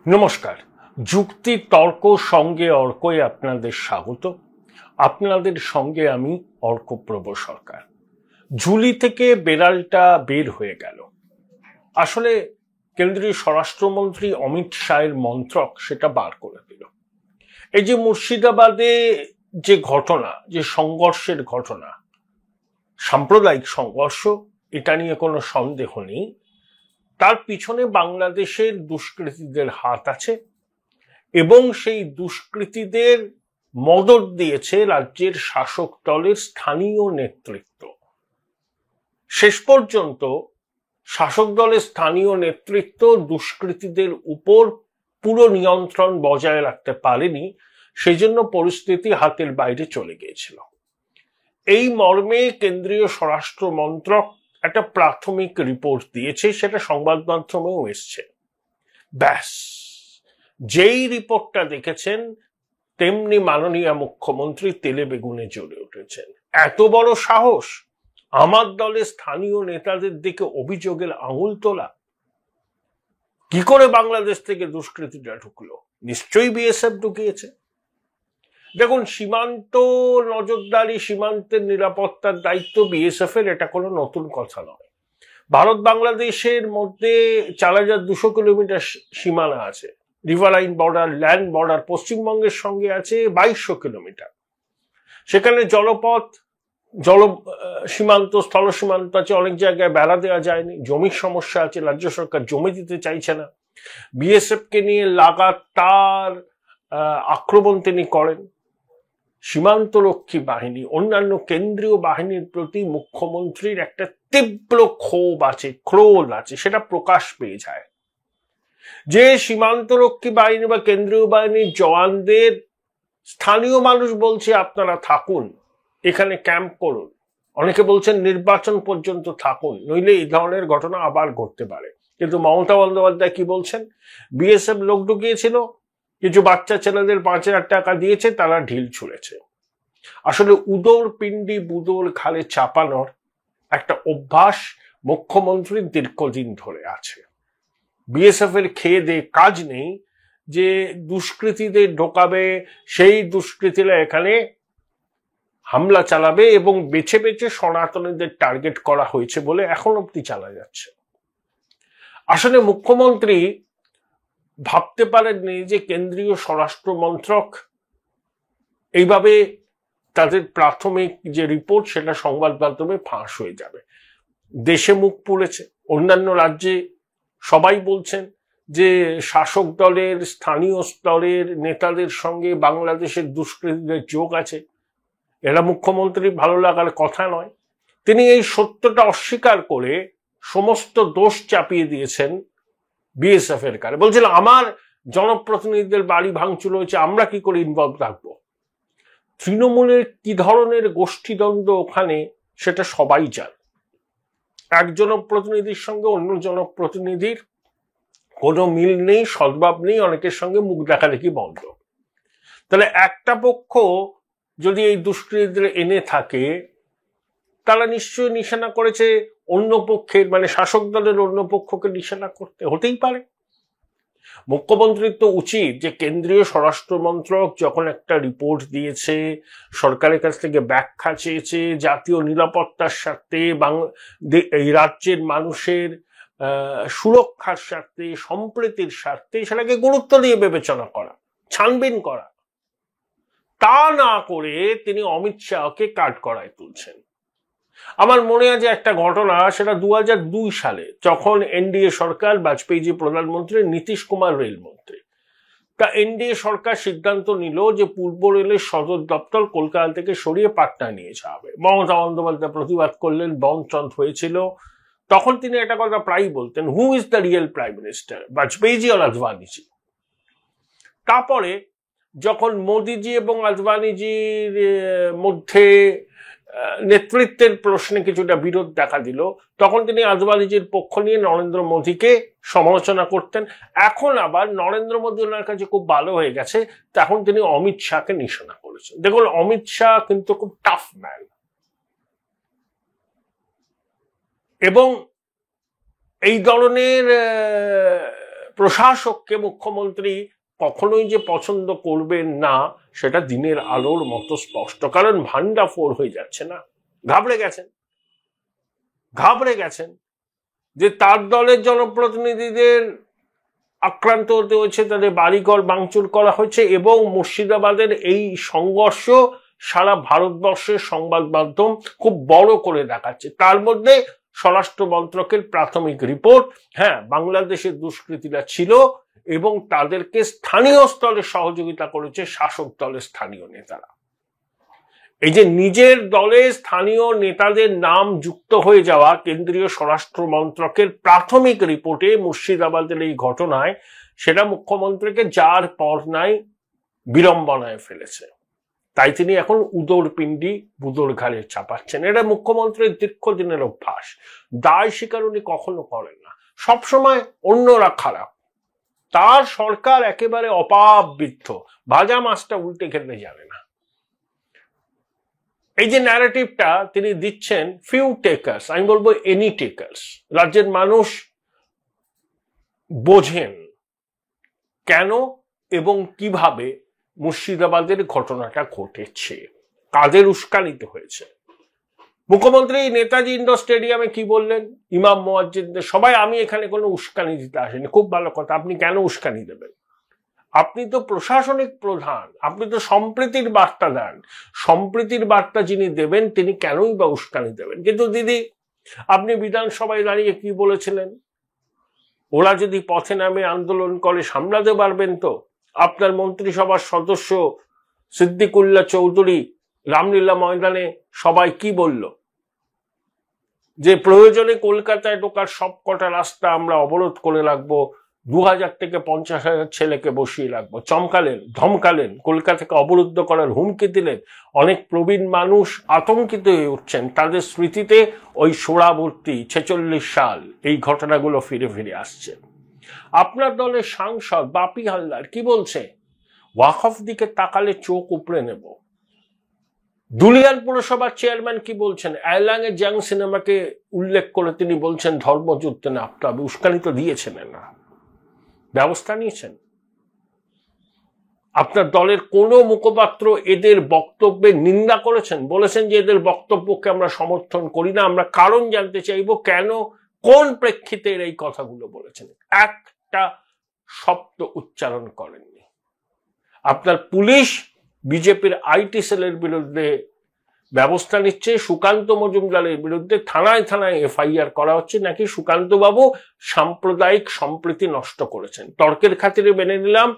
নমস্কার। যুক্তি তর্ক সঙ্গে অর্কই আপনাদের স্বাগত। আপনাদের সঙ্গে আমি অর্কপ্রভ সরকার। ঝুলি থেকে বেড়ালটা বের হয়ে গেল। আসলে কেন্দ্রীয় স্বরাষ্ট্রমন্ত্রী অমিত শাহের মন্ত্রক সেটা বার করে দিল। এই যে মুর্শিদাবাদে যে ঘটনা, যে সংঘর্ষের ঘটনা, সাম্প্রদায়িক সংঘর্ষ, এটা নিয়ে কোনো সন্দেহ নেই। তার পিছনে বাংলাদেশের দুষ্কৃতীদের হাত আছে এবং সেই দুষ্কৃতীদের মদদ দিয়েছে রাজ্যের শাসক দলের স্থানীয় নেতৃত্ব। শেষ পর্যন্ত শাসক দলের স্থানীয় নেতৃত্ব দুষ্কৃতীদের উপর পুরো নিয়ন্ত্রণ বজায় রাখতে পারেনি, সেজন্য পরিস্থিতি হাতের বাইরে চলে গিয়েছিল। এই মর্মে কেন্দ্রীয় স্বরাষ্ট্র মন্ত্রক একটা প্রাথমিক রিপোর্ট দিয়েছে, সেটা সংবাদ মাধ্যমেও এসছে। ব্যাস, যেই রিপোর্টটা দেখেছেন তেমনি মাননীয় মুখ্যমন্ত্রী তেলে বেগুনে জ্বলে উঠেছেন। এত বড় সাহস আমার দলের স্থানীয় নেতাদের দিকে অভিযোগের আঙুল তোলা! কি করে বাংলাদেশ থেকে দুষ্কৃতীরা ঢুকলো? নিশ্চয়ই বিএসএফ ঢুকিয়েছে। দেখুন, সীমান্ত নজরদারি, সীমান্তের নিরাপত্তার দায়িত্ব বিএসএফ এর, এটা কোনো নতুন কথা নয়। ভারত বাংলাদেশের মধ্যে 4200 কিলোমিটার সীমানা আছে, রিভারাইন বর্ডার, ল্যান্ড বর্ডার। পশ্চিমবঙ্গের সঙ্গে আছে 2200 কিলোমিটার। সেখানে জলপথ, সীমান্ত, স্থল সীমান্ত আছে, অনেক জায়গায় বেড়া দেওয়া যায়নি, জমির সমস্যা আছে, রাজ্য সরকার জমি দিতে চাইছে না। বিএসএফ কে নিয়ে লাগাতার আক্রমণ তিনি করেন। সীমান্তরক্ষী বাহিনী, অন্যান্য কেন্দ্রীয় বাহিনীর প্রতি মুখ্যমন্ত্রীর একটা তীব্র ক্ষোভ আছে, ক্রোধ আছে, সেটা প্রকাশ পেয়ে যায়। যে সীমান্তরক্ষী বাহিনী বা কেন্দ্রীয় বাহিনীর জওয়ানদের স্থানীয় মানুষ বলছে আপনারা থাকুন, এখানে ক্যাম্প করুন, অনেকে বলছেন নির্বাচন পর্যন্ত থাকুন, নইলে এই ধরনের ঘটনা আবার ঘটতে পারে। কিন্তু মমতা বন্দ্যোপাধ্যায় কি বলছেন? বিএসএফ লোক ঢুকিয়েছিল, কিছু বাচ্চা ছেলেদের 5000 টাকা দিয়েছে, তারা ঢিল ছুঁড়েছে। আসলে উদর পিণ্ডি বুদর খালে চাপানোর একটা অভ্যাস মুখ্যমন্ত্রীর দীর্ঘদিন ধরে আছে। বিএসএফ এর খেয়ে দিয়ে কাজ নেই যে দুষ্কৃতীদের ঢোকাবে, সেই দুষ্কৃতীরা এখানে হামলা চালাবে, এবং বেছে বেছে সনাতনীদের টার্গেট করা হয়েছে বলে এখন অব্দি চালা যাচ্ছে। আসলে মুখ্যমন্ত্রী ভাবতে পারেননি যে কেন্দ্রীয় স্বরাষ্ট্র মন্ত্রক এইভাবে তাদের প্রাথমিক যে রিপোর্ট সেটা সংবাদ মাধ্যমে ফাঁস হয়ে যাবে। দেশে মুখ পুড়েছে, অন্যান্য রাজ্যে সবাই বলছেন যে শাসক দলের স্থানীয় স্তরের নেতাদের সঙ্গে বাংলাদেশের দুষ্কৃতীদের যোগ আছে। এরা মুখ্যমন্ত্রী ভালো লাগার কথা নয়। তিনি এই সত্যটা অস্বীকার করে সমস্ত দোষ চাপিয়ে দিয়েছেন বিএসএফ এর কাছে। বলছিলেন আমার জনপ্রতিনিধিদের বাড়ি ভাঙচুর হয়েছে, আমরা কি করে ইনভলভ থাকবো? তৃণমূলের কি ধরনের গোষ্ঠীদ্বন্দ্ব ওখানে সেটা সবাই জানে। এক জনপ্রতিনিধির সঙ্গে অন্য জনপ্রতিনিধির কোনো মিল নেই, সদ্ভাব নেই, অনেকের সঙ্গে মুখ দেখাদেখি বন্ধ। তাহলে একটা পক্ষ যদি এই দুষ্কৃতীদের এনে থাকে, তারা নিশ্চয়ই নিশানা করেছে অন্য পক্ষের, মানে শাসক দলের অন্য পক্ষকে নিশানা করতে, হতেই পারে। মুখ্যমন্ত্রীর তো উচিত যে কেন্দ্রীয় স্বরাষ্ট্র মন্ত্রক যখন একটা রিপোর্ট দিয়েছে, সরকারের কাছ থেকে ব্যাখ্যা চেয়েছে, জাতীয় নিরাপত্তার স্বার্থে, এই রাজ্যের মানুষের সুরক্ষার স্বার্থে, সম্প্রীতির স্বার্থে, সেটাকে গুরুত্ব দিয়ে বিবেচনা করা, ছানবিন করা। তা না করে তিনি অমিত শাহকে কাঠগড়ায় তুলছেন। আমার মনে আছে একটা ঘটনা, সেটা 2002 সালে, যখন এনডিএ সরকার, বাজপেয়ীজি প্রধানমন্ত্রী, নীতিশ কুমার রেলমন্ত্রী। তা এনডিএ সরকার সিদ্ধান্ত নিল যে পূর্ব রেলের সদর দপ্তর কলকাতা থেকে সরিয়ে পাটনায় নিয়ে যাওয়া হবে। মমতা বন্দ্যোপাধ্যায় প্রতিবাদ করলেন, বনচন্ত হয়েছিল। তখন তিনি একটা কথা প্রায়ই বলতেন, who is the real prime minister, বাজপেয়ীজি আর আদবানিজি? তারপরে যখন মোদিজি এবং আদবানিজির মধ্যে নেতৃত্বের প্রশ্নে কিছুটা বিরোধ দেখা দিল, তখন তিনি আদবানিজির পক্ষ নিয়ে নরেন্দ্র মোদীকে সমালোচনা করতেন। এখন আবার নরেন্দ্র মোদী ওনার কাছে খুব ভালো হয়ে গেছে, তখন তিনি অমিত শাহকে নিশানা করেছেন। দেখুন, অমিত শাহ কিন্তু খুব টাফ ম্যান, এবং এই ধরনের প্রশাসককে মুখ্যমন্ত্রী কখনোই যে পছন্দ করবেন না সেটা দিনের আলোর মতো স্পষ্ট, কারণ ভান্ডা ফোর হয়ে যাচ্ছে না। ঘাবড়ে গেছেন যে তার দলের জনপ্রতিনিধিদের আক্রান্ত হতে হয়েছে, তাদের বাড়িঘর ভাঙচুর করা হয়েছে, এবং মুর্শিদাবাদের এই সংঘর্ষ সারা ভারতবর্ষের সংবাদ মাধ্যম খুব বড় করে দেখাচ্ছে। তার মধ্যে স্বরাষ্ট্র মন্ত্রকের প্রাথমিক রিপোর্ট, হ্যাঁ বাংলাদেশের দুষ্কৃতীরা ছিল এবং তাদেরকে স্থানীয় স্তরে সহযোগিতা করেছে শাসক দলের স্থানীয় নেতারা। এই যে নিজের দলে স্থানীয় নেতাদের নাম যুক্ত হয়ে যাওয়া কেন্দ্রীয় স্বরাষ্ট্র মন্ত্রকের প্রাথমিক রিপোর্টে মুর্শিদাবাদের এই ঘটনায়, সেটা মুখ্যমন্ত্রীকে যার পর নাই বিড়ম্বনায় ফেলেছে। তাই তিনি এখন উদর পিণ্ডি বুদর ঘাড়ে চাপাচ্ছেন। এটা মুখ্যমন্ত্রীর দীর্ঘদিনের অভ্যাস। দায় স্বীকার উনি কখনো করেন না, সবসময় অন্যরা খারাপ, তার সরকার একেবারে অপাবৃদ্ধ, ভাজা মাছটা উল্টে খেতে জানে না। এই যে ন্যারেটিভটা তিনি দিচ্ছেন, ফিউ টেকার্স, আমি বলবো এনি টেকার্স, রাজ্যের মানুষ বোঝেন কেন এবং কিভাবে মুর্শিদাবাদের ঘটনাটা ঘটেছে, কাদের উস্কানিতে হয়েছে। মুখ্যমন্ত্রী নেতাজি ইন্ডোর স্টেডিয়ামে কি বললেন, ইমাম মুয়াজ্জিনদের সবাই, আমি এখানে কোনো উস্কানি দিতে আসিনি। খুব ভালো কথা, আপনি কেন উস্কানি দেবেন? আপনি তো প্রশাসনিক প্রধান, আপনি তো সম্প্রীতির বার্তা দেন, সম্প্রীতির বার্তা যিনি দেবেন তিনি কেনই বা উস্কানি দেবেন? কিন্তু দিদি, আপনি বিধানসভায় দাঁড়িয়ে কি বলেছিলেন? ওরা যদি পথে নামে আন্দোলন করে সামলাতে পারবেন তো? আপনার মন্ত্রিসভার সদস্য সিদ্দিকুল্লাহ চৌধুরী রামলীলা ময়দানে সবাই কি বলল, যে প্রয়োজনে কলকাতায় ঢোকার সব কটা রাস্তা আমরা অবরোধ করে রাখবো, 2000 থেকে 50,000 ছেলেকে বসিয়ে রাখবো। চমকালেন, ধমকালেন, কলকাতাকে অবরুদ্ধ করার হুমকি দিলেন। অনেক প্রবীণ মানুষ আতঙ্কিত হয়ে উঠছেন, তাদের স্মৃতিতে ওই সোড়াবর্তী 46 সাল এই ঘটনাগুলো ফিরে ফিরে আসছে। আপনার দলের সাংসদ বাপি হালদার কি বলছে, ওয়াকফ দিকে তাকালে চোখ উপড়ে নেব। দুলিয়ান পুরসভার চেয়ারম্যান কি বলছেন, অ্যালাং এর জাং সিনেমাকে উল্লেখ করে তিনি বলছেন ধর্মযুদ্ধে নামতে হবে। উস্কানি তো দিয়েছেন না, ব্যবস্থা নিয়েছেন? আপনার দলের কোন মুখপাত্র এদের বক্তব্যের নিন্দা করেছেন, বলেছেন যে এদের বক্তব্যকে আমরা সমর্থন করি না, আমরা কারণ জানতে চাইব কেন, কোন প্রেক্ষিতে এই কথাগুলো বলেছেন? একটা শব্দ উচ্চারণ করেননি। আপনার পুলিশ বিজেপির আইটি সেলের বিরুদ্ধে ব্যবস্থা নিচ্ছে, সুকান্ত মজুমদারের বিরুদ্ধে থানায় থানায় এফআইআর করা হচ্ছে, নাকি সুকান্ত বাবু সাম্প্রদায়িক সম্প্রীতি নষ্ট করেছেন। তর্কের খাতিরে মেনে নিলাম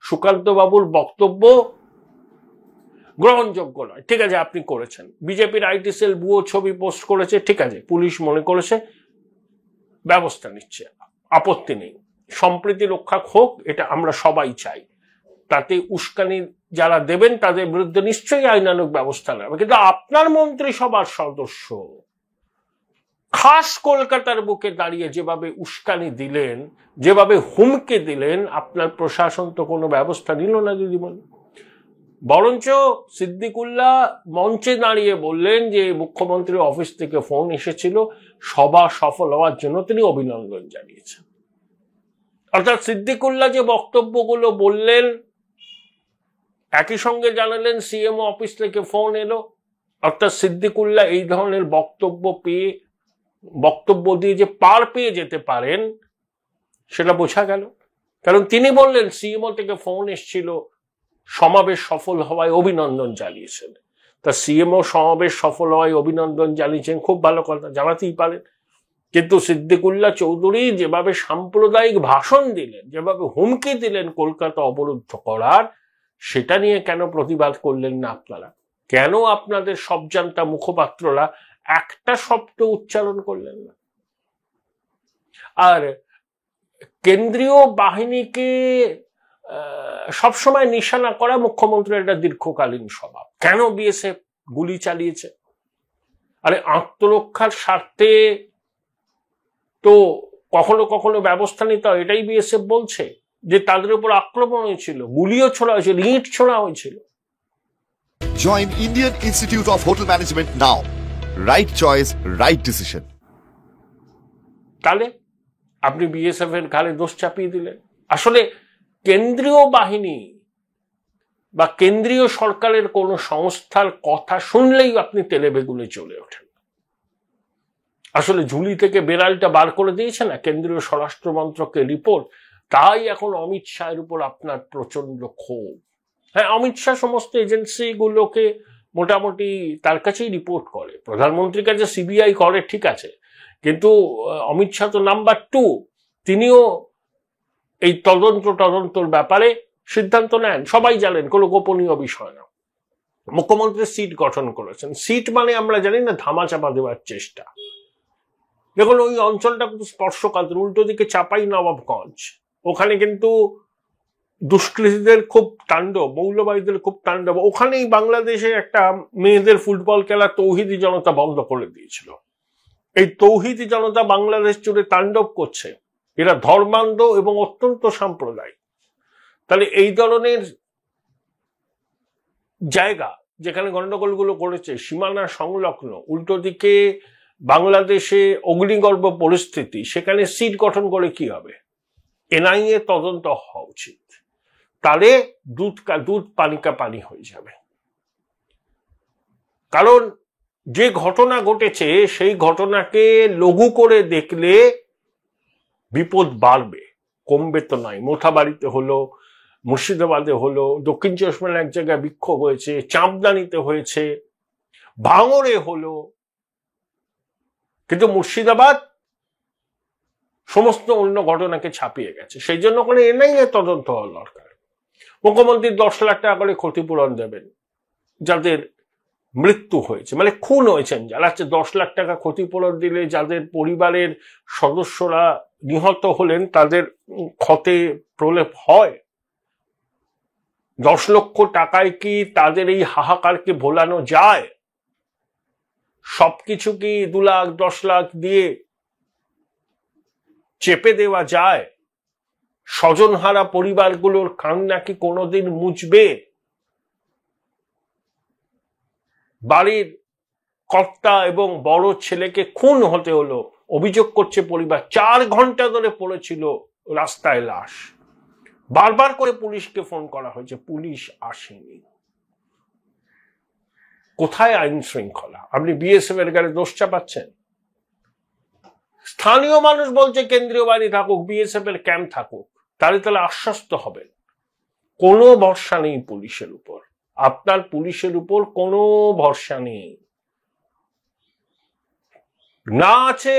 সুকান্ত বাবুর বক্তব্য গ্রহণযোগ্য নয়, ঠিক আছে আপনি করেছেন। বিজেপির আইটি সেল ভুয়ো ছবি পোস্ট করেছে, ঠিক আছে, পুলিশ মনে করেছে ব্যবস্থা নিচ্ছে, আপত্তি নেই, সম্প্রীতি রক্ষা হোক, এটা আমরা সবাই চাই। তাতে উস্কানি যারা দেবেন তাদের বিরুদ্ধে নিশ্চয়ই আইনানুগ ব্যবস্থা নেবে। কিন্তু আপনার মন্ত্রিসভার সদস্য খাস কলকাতার বুকে দাঁড়িয়ে যেভাবে উস্কানি দিলেন, যেভাবে হুমকি দিলেন, আপনার প্রশাসন তো কোনো ব্যবস্থা নিল না দিদিমণি। বরঞ্চ সিদ্দিকুল্লাহ মঞ্চে দাঁড়িয়ে বললেন যে মুখ্যমন্ত্রীর অফিস থেকে ফোন এসেছিল, সভা সফল হওয়ার জন্য তিনি অভিনন্দন জানিয়েছেন। অর্থাৎ সিদ্দিকুল্লাহ যে বক্তব্যগুলো বললেন, একই সঙ্গে জানালেন সিএমও অফিস থেকে ফোন এলো। অর্থাৎ সিদ্দিকুল্লাহ এই ধরনের বক্তব্য দিয়ে যে পার পেয়ে যেতে পারেন সেটা বোঝা গেল। কারণ তিনি বললেন সিএমও থেকে ফোন এসেছিল, সমাবেশ সফল হওয়ায় অভিনন্দন জানিয়েছেন। তা সিএমও সমাবেশ সফল হওয়ায় অভিনন্দন জানিয়েছেন, খুব ভালো কথা, জানাতেই পারেন। কিন্তু সিদ্দিকুল্লাহ চৌধুরী যেভাবে সাম্প্রদায়িক ভাষণ দিলেন, যেভাবে হুমকি দিলেন কলকাতা অবরুদ্ধ করার, সেটা নিয়ে কেন প্রতিবাদ করলেন না আপনারা? কেন আপনাদের সবজান্তা মুখপাত্ররা একটা শব্দ উচ্চারণ করলেন না? আর কেন্দ্রীয় বাহিনীকে সবসময় নিশানা করা মুখ্যমন্ত্রীর একটা দীর্ঘকালীন স্বভাব। কেন বিএসএফ গুলি চালিয়েছে? আরে আত্মরক্ষার স্বার্থে তো কখনো কখনো ব্যবস্থা নিতে হয়, এটাই বিএসএফ বলছে। যে তাদের উপর আক্রমণ হয়েছিল, গুলিও ছোড়া হয়েছিল, ইট ছোড়া হয়েছিল। Join Indian Institute of Hotel Management now. Right choice, right decision. তাহলে আপনি বিএসএফ এর ঘাড়ে দোষ চাপিয়ে দিলেন। আসলে কেন্দ্রীয় বাহিনী বা কেন্দ্রীয় সরকারের কোন সংস্থার কথা শুনলেই আপনি তেলে বেগুনে চলে ওঠেন। আসলে ঝুলি থেকে বেড়ালটা বার করে দিয়েছে না কেন্দ্রীয় স্বরাষ্ট্র মন্ত্রকের রিপোর্ট, তাই এখন অমিত শাহের উপর আপনার প্রচন্ড ক্ষোভ। হ্যাঁ, অমিত শাহ সমস্ত এজেন্সিগুলোকে মোটামুটি তার কাছেই রিপোর্ট করে, প্রধানমন্ত্রীর কাছে সিবিআই করে, ঠিক আছে, কিন্তু অমিত শাহ তো নাম্বার 2, তিনিও এই তদন্তর ব্যাপারে সিদ্ধান্ত নেন। সবাই জানেন, কোনো গোপনীয় বিষয় না। মুখ্যমন্ত্রী সিট গঠন করেছেন, সিট মানে আমরা জানি না ধামাচাপা দেওয়ার চেষ্টা। দেখুন, ওই অঞ্চলটা কিন্তু স্পর্শকাতর, উল্টো দিকে চাপাই নবাবগঞ্জ, ওখানে কিন্তু দুষ্কৃতীদের খুব তাণ্ডব, মৌলবাদীদের খুব তাণ্ডব। ওখানেই বাংলাদেশে একটা মেয়েদের ফুটবল খেলা তৌহিদি জনতা বন্ধ করে দিয়েছিল। এই তৌহিদি জনতা বাংলাদেশ জুড়ে তাণ্ডব করছে, এরা ধর্মান্ধ এবং অত্যন্ত সাম্প্রদায়িক। তাহলে এই ধরনের জায়গা যেখানে গন্ডগোলগুলো করেছে, সীমানা সংলগ্ন, উল্টো দিকে বাংলাদেশে অগ্নিগর্ভ পরিস্থিতি, সেখানে সিট গঠন করে কি হবে? এনআইএ তদন্ত হওয়া উচিত, তাহলে দুধ পানিকা পানি হয়ে যাবে। কারণ যে ঘটনা ঘটেছে সেই ঘটনাকে লঘু করে দেখলে বিপদ বাড়বে, কমবে তো নয়। মোথাবাড়িতে হলো, মুর্শিদাবাদে হলো, দক্ষিণ চব্বিশ পরগনার এক জায়গায় বিক্ষোভ হয়েছে, চাঁপদানিতে হয়েছে, ভাঙড়ে হলো, কিন্তু মুর্শিদাবাদ সমস্ত অন্য ঘটনাকে ছাপিয়ে গেছে। সেই জন্য করে এনআইএ তদন্ত হওয়া দরকার। মুখ্যমন্ত্রী 10 লাখ টাকা করে ক্ষতিপূরণ দেবেন যাদের মৃত্যু হয়েছে, মানে খুন হয়েছেন যারা, 10 লাখ টাকা ক্ষতিপূরণ দিলে যাদের পরিবারের সদস্যরা নিহত হলেন তাদের ক্ষতে প্রলেপ হয়। 10 লক্ষ টাকায় কি তাদের এই হাহাকারকে ভোলানো যায়? সবকিছু কি 2 লাখ 10 লাখ দিয়ে চেপে দেওয়া যায়? স্বজনহারা পরিবারগুলোর কান্না কি কোনোদিন মুছবে? বাড়ির কর্তা এবং বড় ছেলেকে খুন হতে হলো, অভিযোগ করছে পরিবার। 4 ঘন্টা ধরে পড়েছিল রাস্তায় লাশ, বারবার করে পুলিশকে ফোন করা হয়েছে, পুলিশ আসেনি। কোথায় আইন শৃঙ্খলা? আপনি বিএসএফ এর গায়ে দোষ চাপাচ্ছেন। স্থানীয় মানুষ বলছে কেন্দ্রীয় বাহিনী থাকুক, বিএসএফ এর ক্যাম্প থাকুক, তাহলে আশ্বস্ত হবেন। কোনো ভরসা নেই পুলিশের উপর, আপনার পুলিশের উপর কোনো ভরসা নেই। না আছে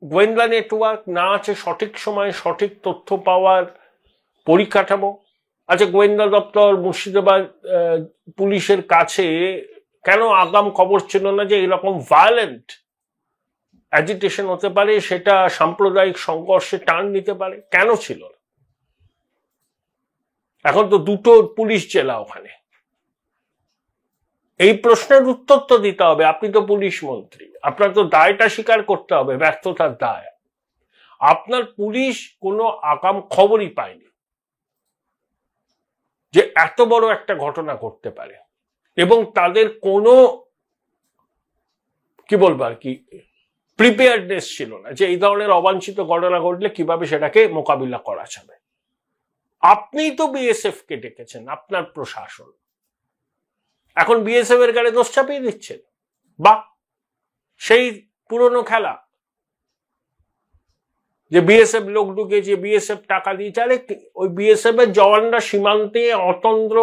গোয়েন্দা নেটওয়ার্ক, না আছে সঠিক সময়ে সঠিক তথ্য পাওয়ার পরিকাঠামো। আচ্ছা, গোয়েন্দা দপ্তর মুর্শিদাবাদ পুলিশের কাছে কেন আগাম খবর ছিল না যে এরকম ভায়োলেন্ট অ্যাজিটেশন হতে পারে, সেটা সাম্প্রদায়িক সংঘর্ষে টার্ন নিতে পারে? কেন ছিল না? এখন তো 2টো পুলিশ জেলা ওখানে। এই প্রশ্নের উত্তর তো দিতে হবে। আপনি তো পুলিশ মন্ত্রী, আপনার তো দায়টা স্বীকার করতে হবে, ব্যর্থতার দায়। আপনার পুলিশ কোনো আগাম খবরই পায়নি যে এত বড় একটা ঘটনা ঘটতে পারে, এবং তাদের কোনো কি বলবো আর কি প্রিপেয়ারনেস ছিল না যে এই ধরনের অবাঞ্ছিত ঘটনা ঘটলে কিভাবে সেটাকে মোকাবিলা করা যাবে। আপনিই তো বিএসএফ কে ডেকেছেন, আপনার প্রশাসন, এখন বিএসএফ এর গায়ে দোষ চাপিয়ে দিচ্ছেন। বা সেই পুরনো খেলা যে বিএসএফ লোক ঢুকেছে, বিএসএফ টাকা দিয়েছে। আরে ওই বিএসএফ এর জওয়ানরা সীমান্তে অতন্দ্র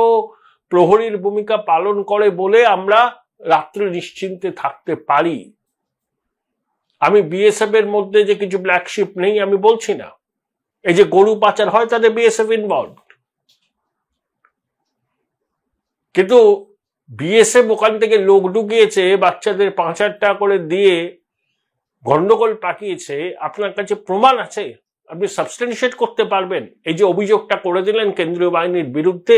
প্রহরীর ভূমিকা পালন করে বলে আমরা রাত্রে নিশ্চিন্তে থাকতে পারি। আমি বিএসএফ এর মধ্যে যে কিছু ব্ল্যাকশিপ নেই আমি বলছি না, এই যে গরু পাচার হয় তাদের বিএসএফ ইনভলভ, কিন্তু বিএসএফ ওখান থেকে লোক ঢুকিয়েছে, বাচ্চাদের 5,000 টাকা করে দিয়ে গন্ডগোল পাকিয়েছে। আপনার কাছে প্রমাণ আছে? আপনি সাবস্টেনশিয়েট করতে পারবেন? এই যে অভিযোগটা করে দিলেন কেন্দ্রীয় বাহিনীর বিরুদ্ধে,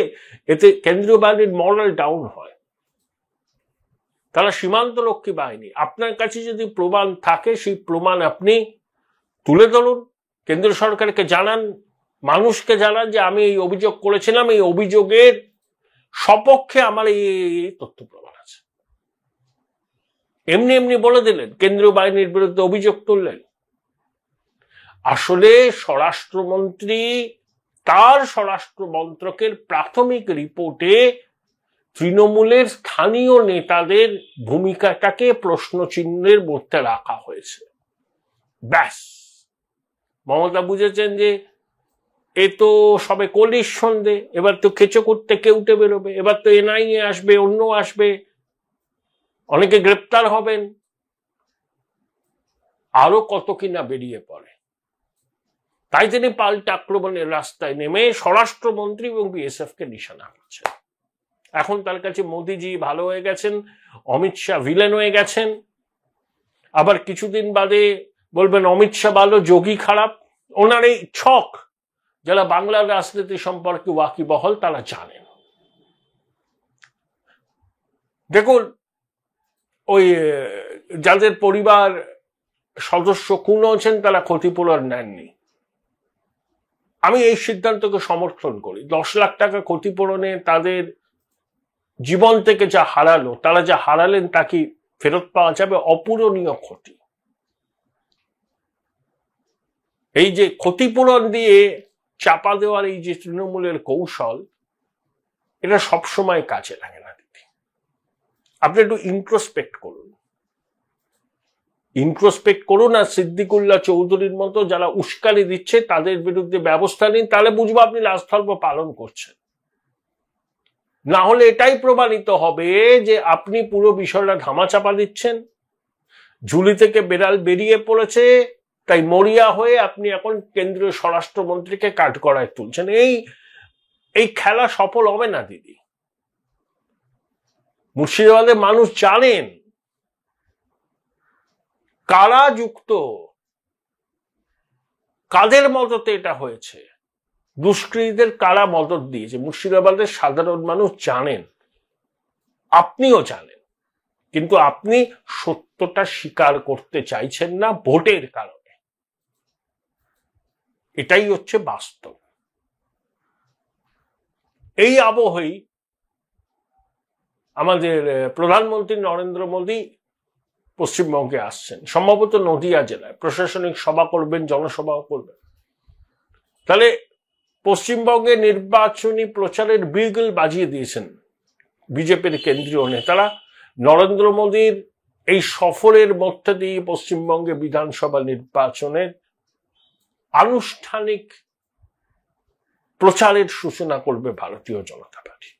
এতে কেন্দ্রীয় বাহিনীর মরাল ডাউন হয়। তারা সীমান্তরক্ষী বাহিনী। আপনার কাছে যদি প্রমাণ থাকে, সেই প্রমাণ আপনি তুলে ধরুন, কেন্দ্র সরকারকে জানান, মানুষকে জানান যে আমি এই অভিযোগ করেছিলাম, এই অভিযোগের সপক্ষে আমার এই তথ্য প্রমাণ আছে। এমনি এমনি বলে দিলেন কেন্দ্রীয় বাহিনীর বিরুদ্ধে অভিযোগ তুললেন। আসলে স্বরাষ্ট্রমন্ত্রী তার স্বরাষ্ট্র মন্ত্রকের প্রাথমিক রিপোর্টে তৃণমূলের স্থানীয় নেতাদের ভূমিকাটাকে প্রশ্নচিহ্নের মধ্যে রাখা হয়েছে। ব্যাস, মমতা বুঝেছেন যে এ তো সবে কলির সন্ধে, এবার তো কেঁচো করতে কেউটে বেরোবে, এবার তো এনআইএ আসবে, অন্য আসবে, অনেকে গ্রেপ্তার হবেন, আরো কত কিনা বেরিয়ে পড়ে। তাই তিনি পাল্টা আক্রমণের রাস্তায় নেমে স্বরাষ্ট্রমন্ত্রী এবং বিএসএফ কে নিশানা করছেন। এখন তার কাছে মোদিজি ভালো হয়ে গেছেন, অমিত শাহ ভিলেন হয়ে গেছেন, আবার কিছুদিন বাদে বলবেন অমিত শাহ ভালো, যোগী খারাপ। ওনার এই ছক যারা বাংলার রাজনীতি সম্পর্কে ওয়াকিবহল তারা জানেন। দেখুন, ওই যাদের পরিবার সদস্য খুন হয়েছেন তারা ক্ষতিপূরণ নেননি, আমি এই সিদ্ধান্তকে সমর্থন করি। 10 লাখ টাকা ক্ষতিপূরণে তাদের জীবন থেকে যা হারালো, তারা যা হারালেন তা কি ফেরত পাওয়া যাবে? অপূরণীয় ক্ষতি। এই যে ক্ষতিপূরণ দিয়ে চাপা দেওয়ার এই যে তৃণমূলের কৌশল, এটা সবসময় কাজে লাগে না দিদি। আপনি একটু ইন্ট্রোস্পেক্ট করুন, আর সিদ্দিকুল্লাহ চৌধুরীর মতো যারা উস্কানি দিচ্ছে তাদের বিরুদ্ধে ব্যবস্থা নিন, তাহলে বুঝবো আপনি রাজধর্ম পালন করছেন। না হলে এটাই প্রমাণিত হবে যে আপনি পুরো বিষয়টা ধামাচাপা দিচ্ছেন, ঝুলি থেকে বেড়াল বেরিয়ে পড়েছে, তাই মরিয়া হয়ে আপনি এখন কেন্দ্রীয় স্বরাষ্ট্রমন্ত্রীকে কাঠগড়ায় তুলছেন। এই খেলা সফল হবে না দিদি। মুর্শিদাবাদের মানুষ জানেন কারা যুক্ত, কাদের মদতে এটা হয়েছে, দুষ্কৃতীদের কারা মদত দিয়েছে। মুর্শিদাবাদের সাধারণ মানুষ জানেন, আপনিও জানেন, কিন্তু আপনি সত্যটা স্বীকার করতে চাইছেন না ভোটের কারণে। এটাই হচ্ছে বাস্তব। এই আবহেই আমাদের প্রধানমন্ত্রী নরেন্দ্র মোদী পশ্চিমবঙ্গে আসছেন, সম্ভবত নদিয়া জেলায় প্রশাসনিক সভা করবেন, জনসভাও করবেন। তাহলে পশ্চিমবঙ্গে নির্বাচনী প্রচারের বিগল বাজিয়ে দিয়েছেন বিজেপির কেন্দ্রীয় নেতারা। নরেন্দ্র মোদীর এই সফরের মধ্যে দিয়ে পশ্চিমবঙ্গে বিধানসভা নির্বাচনের আনুষ্ঠানিক প্রচারের সূচনা করবে ভারতীয় জনতা পার্টি।